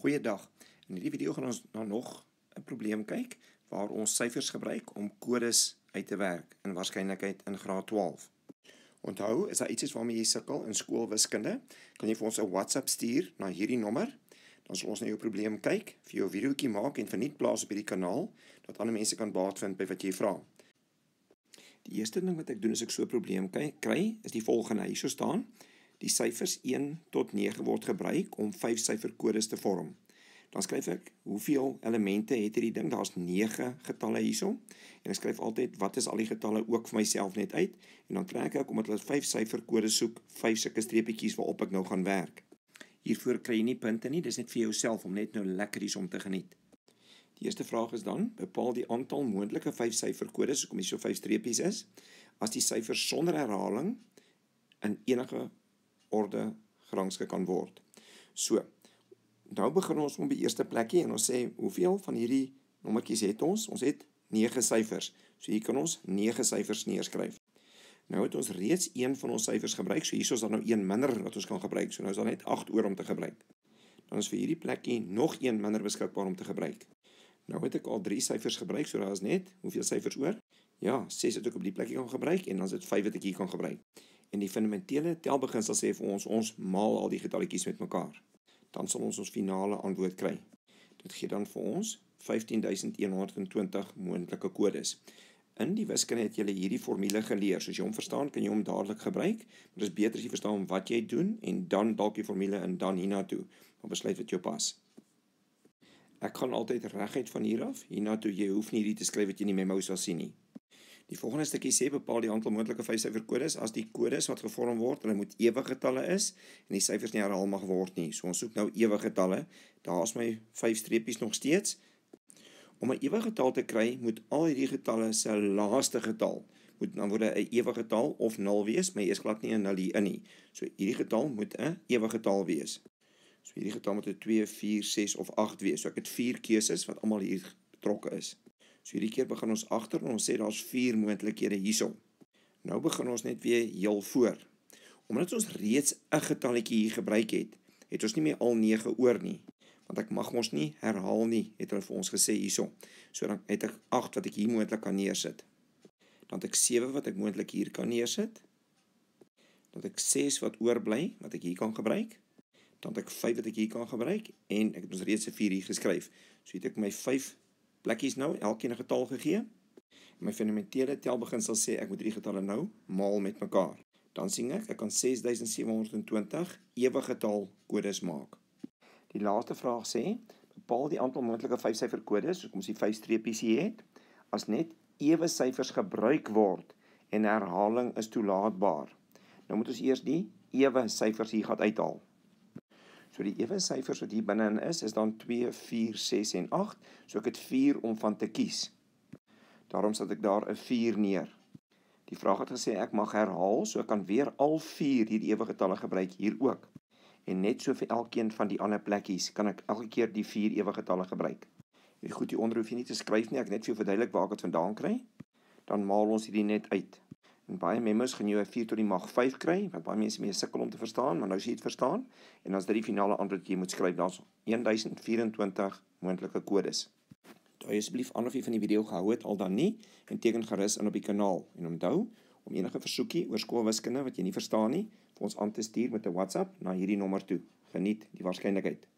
Goeiedag. In hierdie video gaan ons na nog 'n probleem kyk waar ons syfers gebruik om kodes uit te werk in waarskynlikheid in graad 12. Onthou, is daar iets waarmee jy sukkel in skoolwiskunde, kan jy vir ons 'n WhatsApp stuur na hierdie nommer. Dan sal ons na jou probleem kyk, vir jou videoetjie maak en verniet plaas op hierdie kanaal, dat ander mense kan baat vind by wat jy vra. Die eerste ding wat ek doen as ek so 'n probleem kry, is die volgende. Hierso staan: die syfers 1 tot 9 word gebruik om 5 syferkodes te vorm. Dan skryf ek, hoeveel elemente het hierdie ding? Daar's 9 getalle hierso. En ek skryf altyd, wat is al die getalle ook vir myself net uit. En dan trek ek, omdat hulle 5 syferkodes soek, 5 sulke streepietjies waarop ek nou gaan werk. Hiervoor kry jy nie punte nie, dis net vir jouself om net nou lekker om te geniet. Die eerste vraag is dan, bepaal die aantal moontlike 5 syferkodes, hoekom hier so 5 streepies is, as die syfers sonder herhaling in enige orde gerangskik kan word. So, nou begin ons op die eerste plekkie en ons sê, hoeveel van hierdie nommertjies het ons? Ons het 9 syfers. So hier kan ons 9 syfers neerskryf. Nou het ons reeds een van ons syfers gebruik, so hier is dan nou een minder wat ons kan gebruik. So nou is dan net 8 oor om te gebruik. Dan is vir hierdie plekkie nog een minder beskikbaar om te gebruik. Nou het ek al 3 syfers gebruik, so daar is net, hoeveel syfers oor? Ja, 6 het ek op die plekkie kan gebruik en dan is dit 5 wat ek hier kan gebruik. En die fundamentele telbeginsel sê vir ons maal al die getalletjies met mekaar. Dan sal ons finale antwoord kry. Dit gee dan vir ons 15.120 moontlike kodes. In die wiskunde het jy hierdie formule geleer. Soos jy hom verstaan, kan jy hom dadelik gebruik, maar dit is beter as jy verstaan wat jy doen en dan dalk die formule en dan hiernatoe, om besluit wat jou pas. Ek gaan altyd reguit van hier af, hiernatoe, jy hoef nie hierdie te skryf wat jy nie memo sal sien nie. Die volgende stukkie sê, bepaal die aantal moontlike 5 syferkodes as die kodes wat gevorm word, hulle moet ewige getalle is en die syfers nie herhaal mag word nie. So ons soek nou ewige getalle. Daar is my 5 streepies nog steeds. Om 'n ewige getal te kry, moet al hierdie getalle se laaste getal moet dan word 'n ewige getal of 0 wees, maar jy is glad nie 'n 0 hier in nie. So hierdie getal moet 'n ewige getal wees. So hierdie getal moet 'n 2, 4, 6 of 8 wees. So ek het 4 keuses wat almal hier betrokke is. So hierdie keer begin ons agter en ons sê daar's 4 moontlikhede hierso. Nou begin ons net weer heel voor. Omdat ons reeds 'n getalletjie hier gebruik het, het ons nie meer al 9 oor nie. Want ek mag ons nie herhaal nie, het hulle vir ons gesê hierso. So dan het ek 8 wat ek hier moontlik kan neersit. Dan het ek 7 wat ek moontlik hier kan neersit. Dan het ek 6 wat oorbly wat ek hier kan gebruik. Dan het ek 5 wat ek hier kan gebruik en ek het ons reeds 'n 4 hier geskryf. So het ek my 5 plekkies nou, elkeen 'n getal gegee. En my fundamentele telbeginsel sê ek moet hierdie getalle nou maal met mekaar. Dan sien ek kan 6720 ewige getal kodes maak. Die laaste vraag sê, bepaal die aantal moontlike 5 syferkodes, hoekom ons die 5 streepies hier het, as net ewe syfers gebruik word en herhaling is toelaatbaar. Nou moet ons eers die ewe syfers hier gaan uithaal. So die ewe syfers wat hier binnein is dan 2, 4, 6 en 8. So ek het 4 om van te kies. Daarom sit ek daar 'n 4 neer. Die vraag het gesê ek mag herhaal, so ek kan weer al 4 hierdie ewige getalle gebruik hier ook. En net so vir elkeen van die ander plekkies kan ek elke keer die 4 ewige getalle gebruik. Hierdie goed hieronder hoef jy nie te skryf nie, ek net vir jou verduidelik waar ek dit vandaan kry. Dan maal ons hierdie net uit. In baie memos gaan jy 'n 4 tot die mag 5 kry, wat baie mense mee sukkel om te verstaan, maar nou as jy dit verstaan, en dan is dit die finale antwoord jy moet skryf, daar's 1024 moontlike kodes. Daai asseblief aan of jy van die video gehou het, al dan nie, en teken gerus in op die kanaal. En onthou, om enige versoekie oor skoolwiskunde wat jy nie verstaan nie, vir ons aan te stuur met 'n WhatsApp na hierdie nommer toe. Geniet die waarskynlikheid.